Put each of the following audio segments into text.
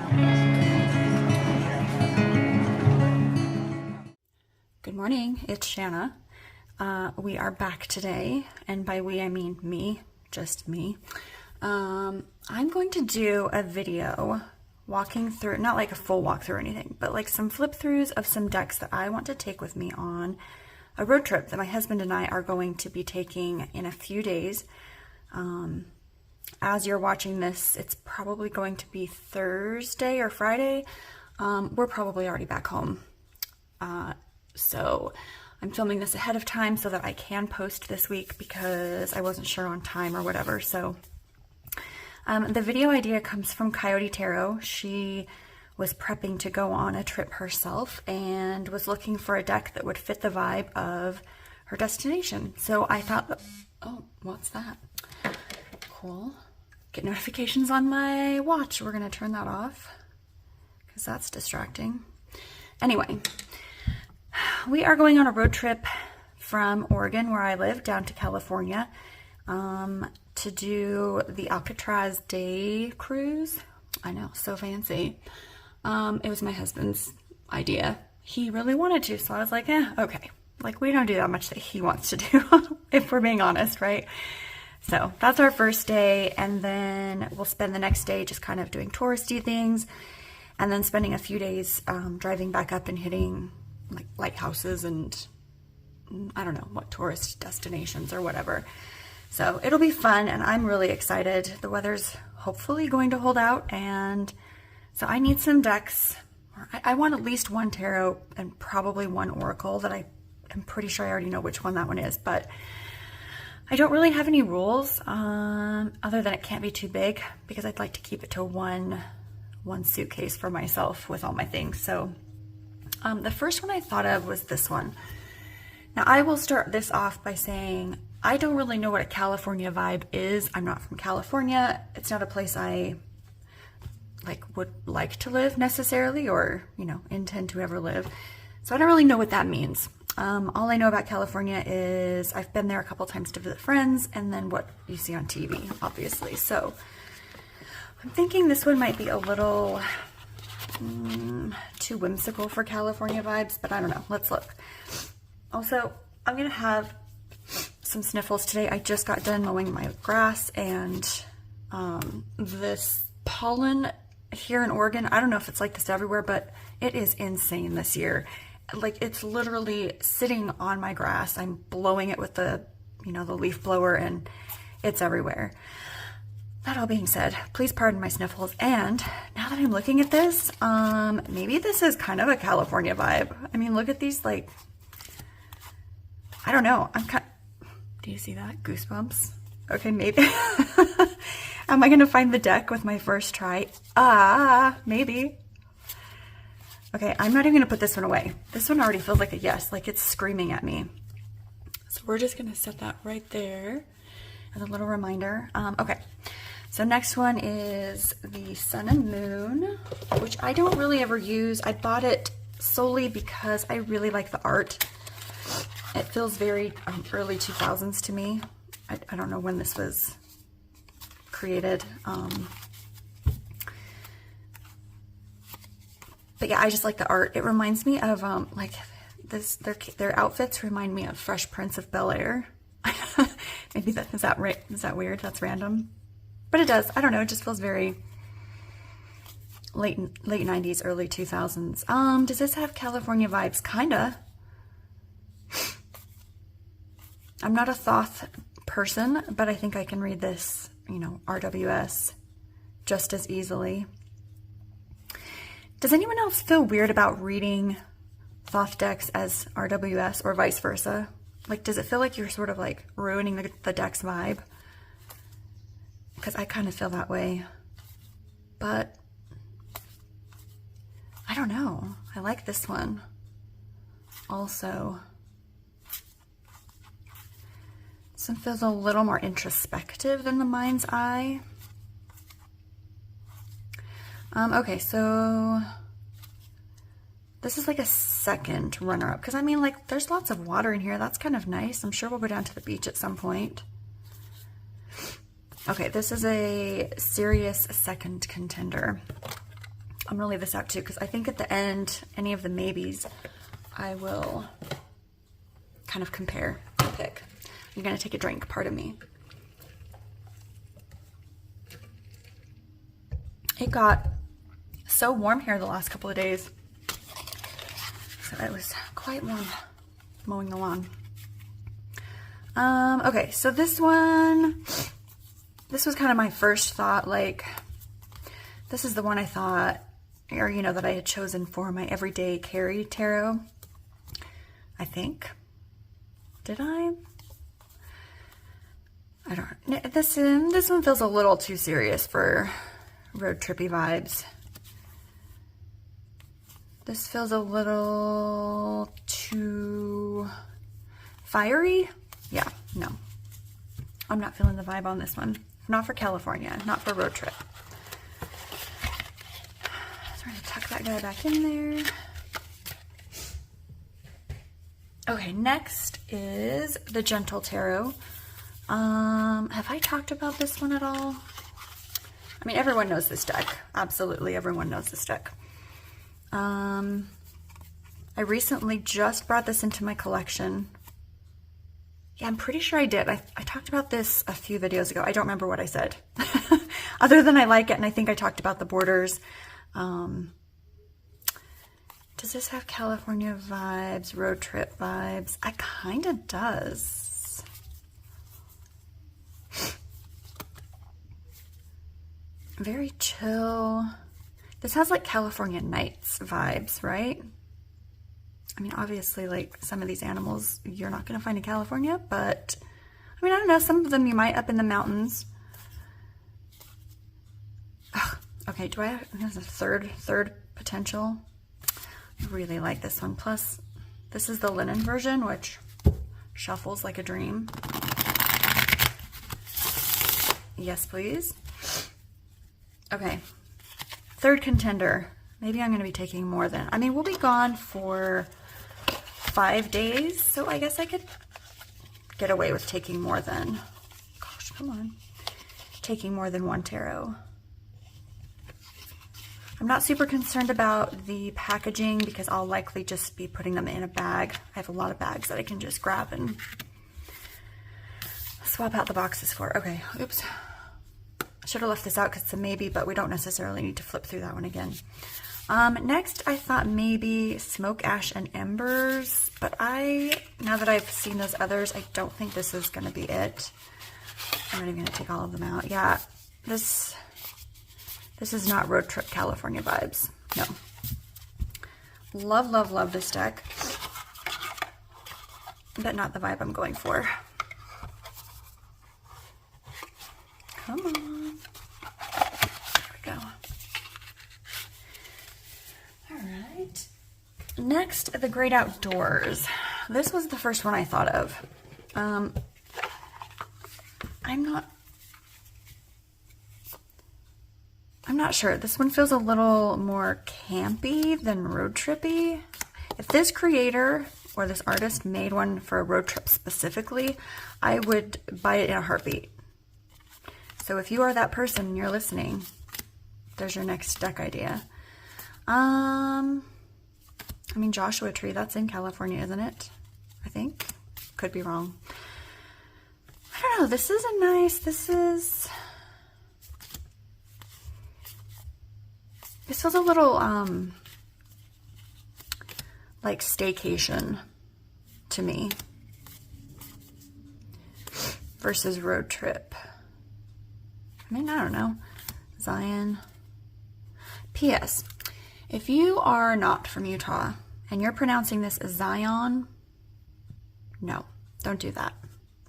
Good morning, it's Shanna. We are back today, and by we I mean me, just me. I'm going to do a video walking through, not like a full walkthrough or anything, but like some flip throughs of some decks that I want to take with me on a road trip that my husband and I are going to be taking in a few days. As you're watching this, it's probably going to be Thursday or Friday. We're probably already back home. So I'm filming this ahead of time so that I can post this week because I wasn't sure on time or whatever. So the video idea comes from Coyote Tarot. She was prepping to go on a trip herself and was looking for a deck that would fit the vibe of her destination. So I thought, oh, what's that? Cool. Get notifications on my watch. We're going to turn that off because that's distracting. Anyway, we are going on a road trip from Oregon, where I live, down to California to do the Alcatraz day cruise. I know, so fancy. It was my husband's idea. He really wanted to, so I was like, okay. Like, we don't do that much that he wants to do, if we're being honest, right? So that's our first day, and then we'll spend the next day just kind of doing touristy things, and then spending a few days driving back up and hitting like lighthouses and I don't know what tourist destinations or whatever. So it'll be fun, and I'm really excited. The weather's hopefully going to hold out, and so I need some decks. I want at least one tarot and probably one oracle that I'm pretty sure I already know which one that one is, but I don't really have any rules other than it can't be too big because I'd like to keep it to one suitcase for myself with all my things. So the first one I thought of was this one. Now I will start this off by saying I don't really know what a California vibe is. I'm not from California. It's not a place I would like to live necessarily, or intend to ever live. So I don't really know what that means. All I know about California is I've been there a couple times to visit friends, and then what you see on TV, obviously. So I'm thinking this one might be a little too whimsical for California vibes, but I don't know. Let's look. Also, I'm gonna have some sniffles today. I just got done mowing my grass, and this pollen here in Oregon, I don't know if it's like this everywhere, but it is insane this year. Like, it's literally sitting on my grass. I'm blowing it with the the leaf blower, and it's everywhere. That all being said, please pardon my sniffles. And now that I'm looking at this, maybe this is kind of a California vibe. I mean, look at these, like, I don't know. Do you see that? Goosebumps. Okay, maybe. Am I going to find the deck with my first try? Maybe. Okay, I'm not even going to put this one away. This one already feels like a yes, like it's screaming at me. So we're just going to set that right there as a little reminder. Okay, so next one is the Sun and Moon, which I don't really ever use. I bought it solely because I really like the art. It feels very early 2000s to me. I don't know when this was created. But yeah, I just like the art. It reminds me of like this. Their outfits remind me of Fresh Prince of Bel-Air. Maybe is that weird? That's random, but it does. I don't know. It just feels very late 90s, early 2000s. Does this have California vibes? Kinda. I'm not a Thoth person, but I think I can read this, RWS just as easily. Does anyone else feel weird about reading Thoth decks as RWS or vice versa? Like, does it feel like you're sort of like ruining the deck's vibe? Because I kind of feel that way. But I don't know. I like this one also. This one feels a little more introspective than the Mind's Eye. Okay, so this is like a second runner-up, because I mean, like, there's lots of water in here. That's kind of nice. I'm sure we'll go down to the beach at some point. Okay, this is a serious second contender. I'm gonna leave this out too, because I think at the end, any of the maybes, I will kind of compare and pick. I'm gonna take a drink, pardon me. It got so warm here the last couple of days. So it was quite warm mowing the lawn. Okay, so this one, this was kind of my first thought, like, this is the one I thought, or you know, that I had chosen for my everyday carry tarot, I think. Did I? I don't, this one feels a little too serious for road trippy vibes. This feels a little too fiery. Yeah, no. I'm not feeling the vibe on this one. Not for California, not for road trip. So we're gonna tuck that guy back in there. Okay, next is the Gentle Tarot. Have I talked about this one at all? I mean, everyone knows this deck. Absolutely, everyone knows this deck. I recently just brought this into my collection. Yeah, I'm pretty sure I did. I talked about this a few videos ago. I don't remember what I said. Other than I like it, and I think I talked about the borders. Does this have California vibes, road trip vibes? It kind of does. Very chill. This has like California Nights vibes, right? I mean, obviously, like, some of these animals you're not going to find in California, but, I mean, I don't know, some of them you might up in the mountains. Ugh, okay, do I have, there's a third potential? I really like this one. Plus, this is the linen version, which shuffles like a dream. Yes, please. Okay, third contender. Maybe I'm going to be taking more than, I mean, we'll be gone for 5 days, so I guess I could get away with taking more than, gosh, come on, taking more than one tarot. I'm not super concerned about the packaging because I'll likely just be putting them in a bag. I have a lot of bags that I can just grab and swap out the boxes for. Okay, oops. I should have left this out because it's a maybe, but we don't necessarily need to flip through that one again. Next, I thought maybe Smoke, Ash, and Embers, but now that I've seen those others, I don't think this is going to be it. I'm not even going to take all of them out. Yeah, this is not road trip California vibes. No. Love, love, love this deck, but not the vibe I'm going for. Come on. There we go. Next, the Great Outdoors. This was the first one I thought of. I'm not sure. This one feels a little more campy than road trippy. If this creator or this artist made one for a road trip specifically, I would buy it in a heartbeat. So if you are that person and you're listening, there's your next deck idea. I mean, Joshua Tree, that's in California, isn't it? I think. Could be wrong. I don't know. This is a nice, this feels a little, like staycation to me versus road trip. I mean, I don't know. Zion. P.S. If you are not from Utah and you're pronouncing this as Zion, no, don't do that.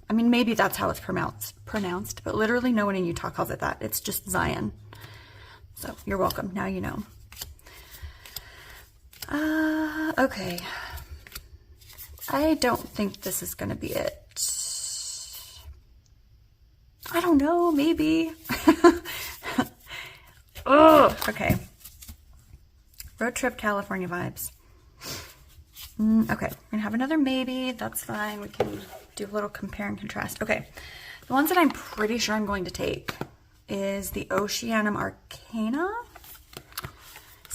I mean, maybe that's how it's pronounced, but literally no one in Utah calls it that. It's just Zion. So you're welcome. Now you know. Okay. I don't think this is going to be it. I don't know, maybe. Oh, okay. Road trip California vibes. Okay, we're gonna have another maybe. That's fine. We can do a little compare and contrast. Okay, the ones that I'm pretty sure I'm going to take is the Oceanum Arcana,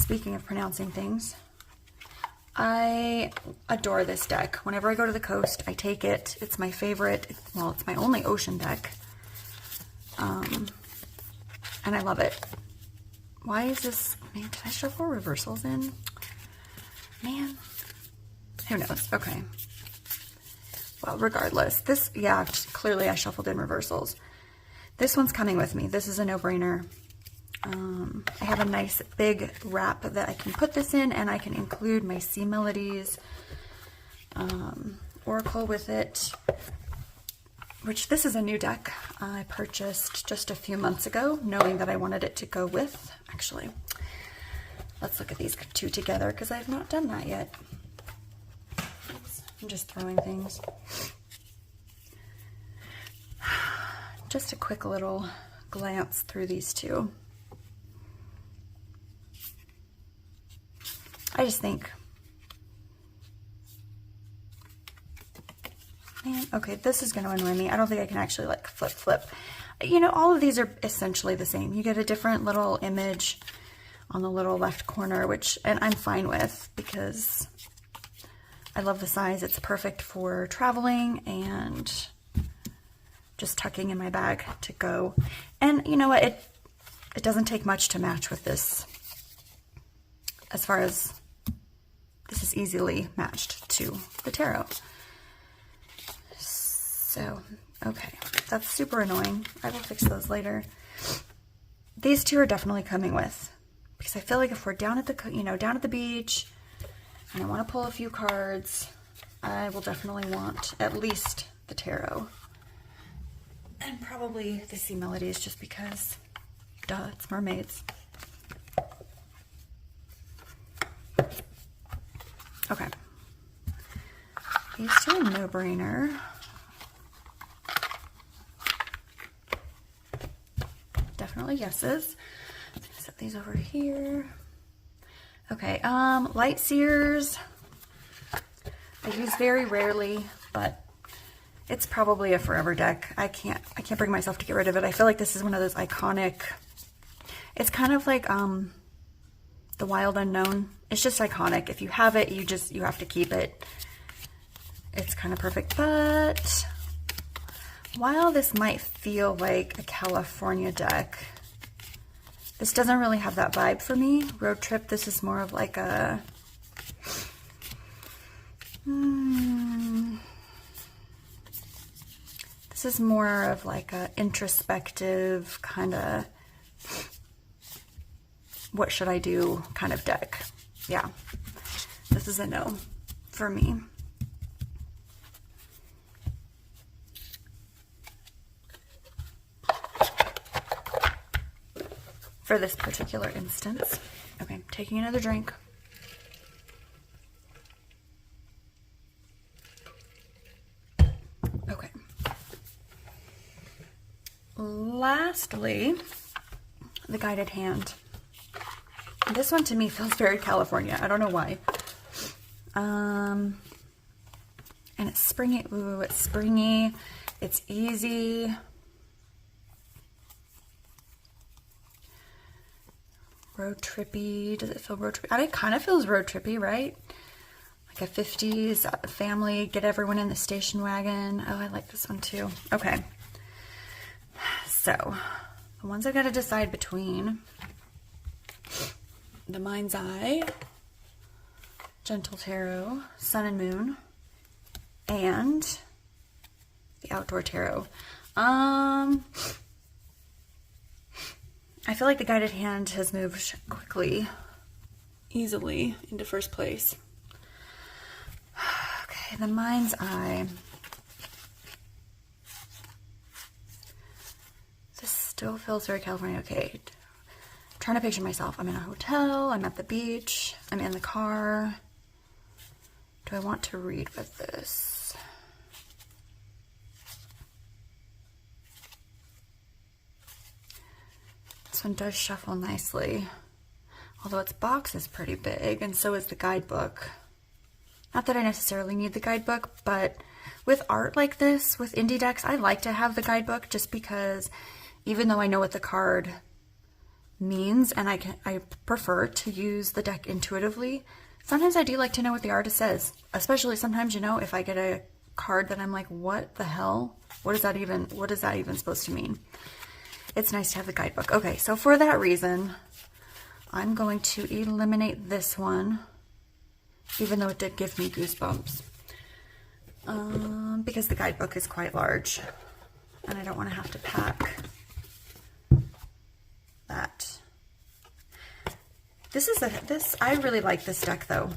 Speaking of pronouncing things, I adore this deck. Whenever I go to the coast, I take it. It's my favorite. Well, it's my only ocean deck. And I love it. Why is this? Man, did I shuffle reversals in? Man, who knows? Okay. Well, regardless, this, yeah, clearly I shuffled in reversals. This one's coming with me. This is a no-brainer. I have a nice big wrap that I can put this in, and I can include my Sea Melodies Oracle with it, which this is a new deck I purchased just a few months ago, knowing that I wanted it to go with. Actually, let's look at these two together because I have not done that yet. Oops, I'm just throwing things. Just a quick little glance through these two. I just think, man, okay, this is going to annoy me. I don't think I can actually like flip. You know, all of these are essentially the same. You get a different little image on the little left corner, which, and I'm fine with because I love the size. It's perfect for traveling and just tucking in my bag to go. And you know what? It doesn't take much to match with this, as far as this is easily matched to the tarot. So, okay, that's super annoying. I will fix those later. These two are definitely coming with, because I feel like if we're down at the, down at the beach and I want to pull a few cards, I will definitely want at least the tarot. And probably the Sea Melodies, just because, duh, it's mermaids. Okay. These two are no-brainer. Definitely yeses. Set these over here. Okay, light Seers. I use very rarely, but it's probably a forever deck. I can't bring myself to get rid of it. I feel like this is one of those iconic. It's kind of like the Wild Unknown. It's just iconic. If you have it, you have to keep it. It's kind of perfect. But while this might feel like a California deck, this doesn't really have that vibe for me. Road Trip, this is more of like a this is more of like a introspective kind of what should I do kind of deck. Yeah, this is a no for me. For this particular instance. Okay, taking another drink. Okay. Lastly, the guided hand. This one to me feels very California. I don't know why. And it's springy. Ooh, it's springy. It's easy. Road trippy. Does it feel road trippy? It kind of feels road trippy, right? Like a 50s family, get everyone in the station wagon. Oh, I like this one too. Okay. So, the ones I've got to decide between: the Mind's Eye, Gentle Tarot, Sun and Moon, and the Outdoor Tarot. I feel like the guided hand has moved quickly, easily into first place. Okay, the Mind's Eye. This still feels very California. Okay, I'm trying to picture myself. I'm in a hotel, I'm at the beach, I'm in the car. Do I want to read with this? This one does shuffle nicely, although its box is pretty big, and so is the guidebook. Not that I necessarily need the guidebook, but with art like this, with indie decks, I like to have the guidebook just because even though I know what the card means, and I prefer to use the deck intuitively. Sometimes I do like to know what the artist says, especially sometimes, you know, if I get a card that I'm like, what the hell? What is that even supposed to mean? It's nice to have the guidebook. Okay, so for that reason, I'm going to eliminate this one, even though it did give me goosebumps, because the guidebook is quite large, and I don't want to have to pack that. I really like this deck though.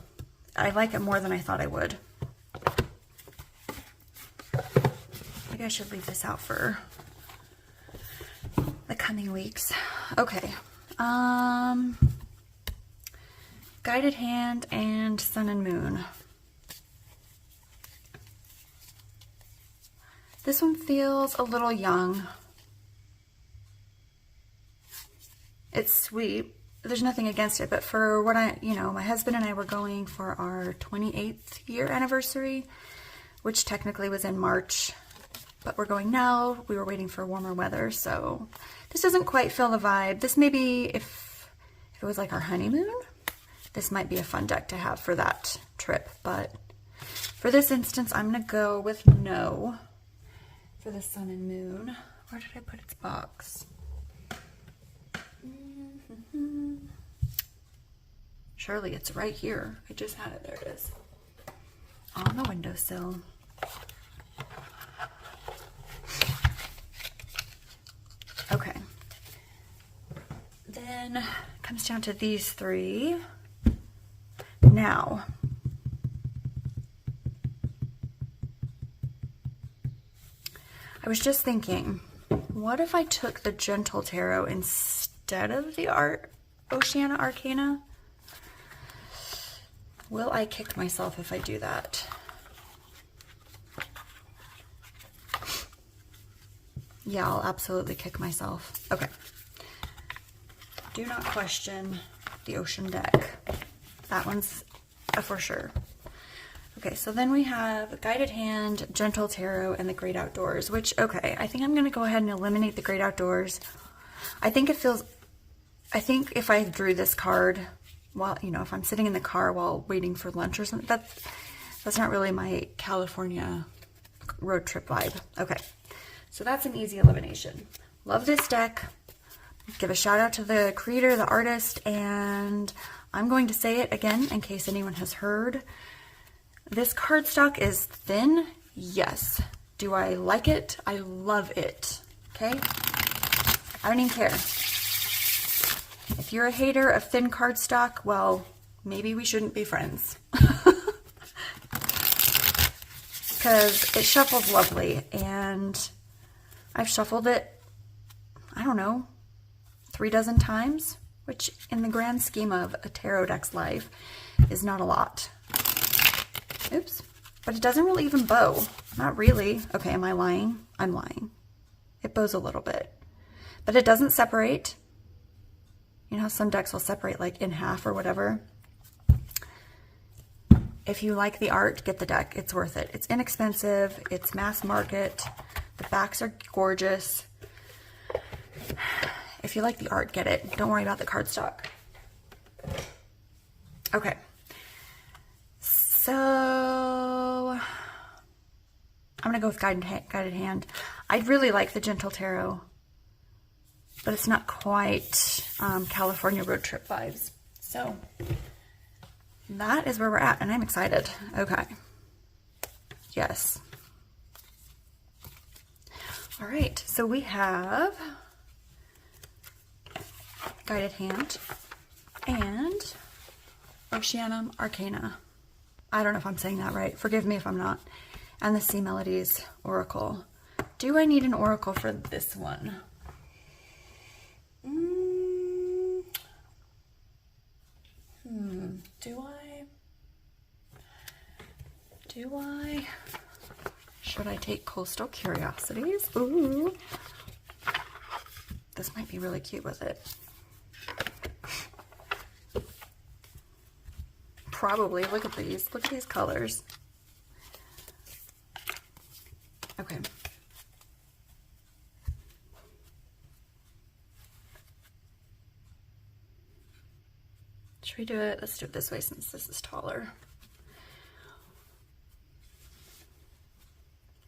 I like it more than I thought I would. Maybe I should leave this out for the coming weeks. Okay. Guided Hand and Sun and Moon. This one feels a little young. It's sweet. There's nothing against it, but for what my husband and I were going for our 28th year anniversary, which technically was in March, but we're going now. We were waiting for warmer weather, so this doesn't quite feel the vibe. This maybe, if it was like our honeymoon, this might be a fun deck to have for that trip, but for this instance, I'm gonna go with no for the Sun and Moon. Where did I put its box? Surely it's right here. I just had it. There it is. On the windowsill. Okay. Then comes down to these three. Now, I was just thinking, what if I took the Gentle Tarot instead of the Oceana Arcana? Will I kick myself if I do that? Yeah, I'll absolutely kick myself. Okay. Do not question the Ocean deck. That one's a for sure. Okay, so then we have Guided Hand, Gentle Tarot, and the Great Outdoors, which, okay, I think I'm going to go ahead and eliminate the Great Outdoors. I think if I drew this card while, if I'm sitting in the car while waiting for lunch or something, that's not really my California road trip vibe. Okay, so that's an easy elimination. Love this deck. Give a shout out to the creator, the artist, and I'm going to say it again in case anyone has heard. This cardstock is thin, yes. Do I like it? I love it, okay? I don't even care. If you're a hater of thin cardstock, well, maybe we shouldn't be friends. Because it shuffles lovely, and I've shuffled it, I don't know, 3 dozen times, which in the grand scheme of a tarot deck's life is not a lot. Oops. But it doesn't really even bow. Not really. Okay, am I lying? I'm lying. It bows a little bit. But it doesn't separate. You know how some decks will separate like in half or whatever? If you like the art, get the deck. It's worth it. It's inexpensive. It's mass market. The backs are gorgeous. If you like the art, get it. Don't worry about the cardstock. Okay. So I'm going to go with Guided Hand. I'd really like the Gentle Tarot, but it's not quite California road trip vibes. So that is where we're at, and I'm excited. Okay. Yes. All right. So we have Guided Hand and Oceanum Arcana. I don't know if I'm saying that right. Forgive me if I'm not. And the Melodies Oracle. Do I need an oracle for this one? Do I? Should I take Coastal Curiosities? Ooh. This might be really cute with it. Probably. Look at these. Look at these colors. Okay. do it? Let's do it this way since this is taller.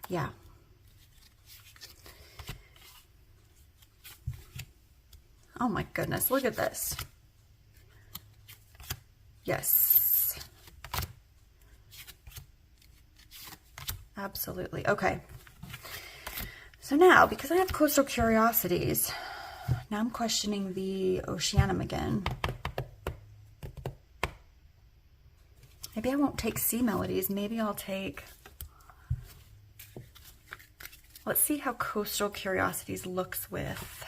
Yeah. Oh my goodness, look at this. Yes. Absolutely. Okay. So now, because I have Coastal Curiosities, now I'm questioning the Oceanum again. Maybe I won't take Sea Melodies. Maybe I'll take... Let's see how Coastal Curiosities looks with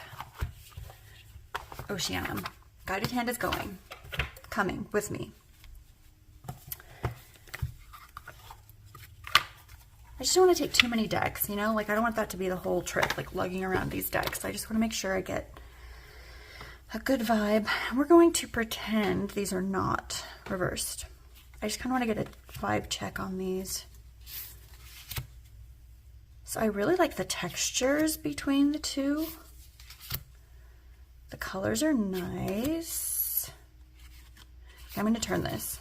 Oceanum. Guided Hand is coming with me. I just don't want to take too many decks, you know? Like, I don't want that to be the whole trip, like lugging around these decks. I just want to make sure I get a good vibe. We're going to pretend these are not reversed. I just kind of want to get a vibe check on these. So I really like the textures between the two. The colors are nice. Okay, I'm going to turn this.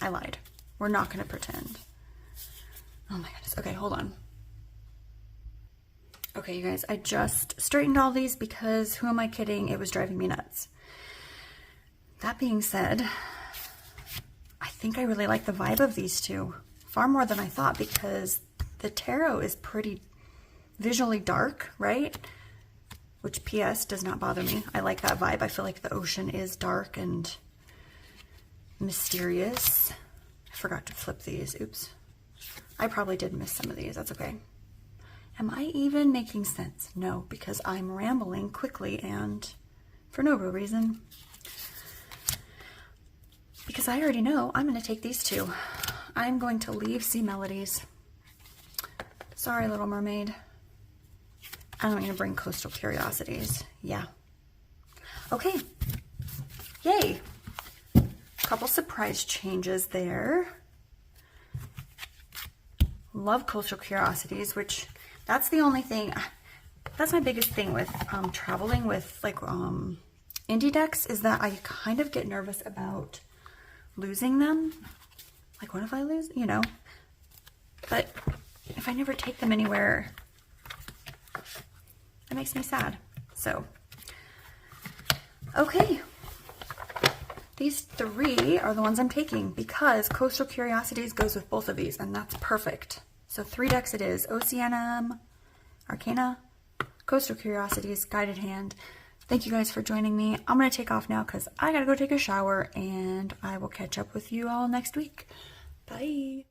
I lied. We're not going to pretend. Oh my goodness. Okay, hold on. Okay, you guys, I just straightened all these because who am I kidding? It was driving me nuts. That being said, I think I really like the vibe of these two. Far more than I thought, because the tarot is pretty visually dark, right? Which, P.S., does not bother me. I like that vibe. I feel like the ocean is dark and mysterious. I forgot to flip these. Oops. I probably did miss some of these. That's okay. Am I even making sense? No, because I'm rambling quickly and for no real reason. Because I already know I'm going to take these two. I'm going to leave Sea Melodies. Sorry, Little Mermaid. And I'm going to bring Coastal Curiosities. Yeah. Okay. Yay. Couple surprise changes there. Love Coastal Curiosities, which that's the only thing, that's my biggest thing with traveling with like indie decks, is that I kind of get nervous about losing them. Like, what if I lose, you know? But if I never take them anywhere, it makes me sad. So, okay. These three are the ones I'm taking because Coastal Curiosities goes with both of these, and that's perfect. So 3 decks it is. Oceanum, Arcanae, Coastal Curiosities, Guided Hand. Thank you guys for joining me. I'm going to take off now because I got to go take a shower, and I will catch up with you all next week. Bye.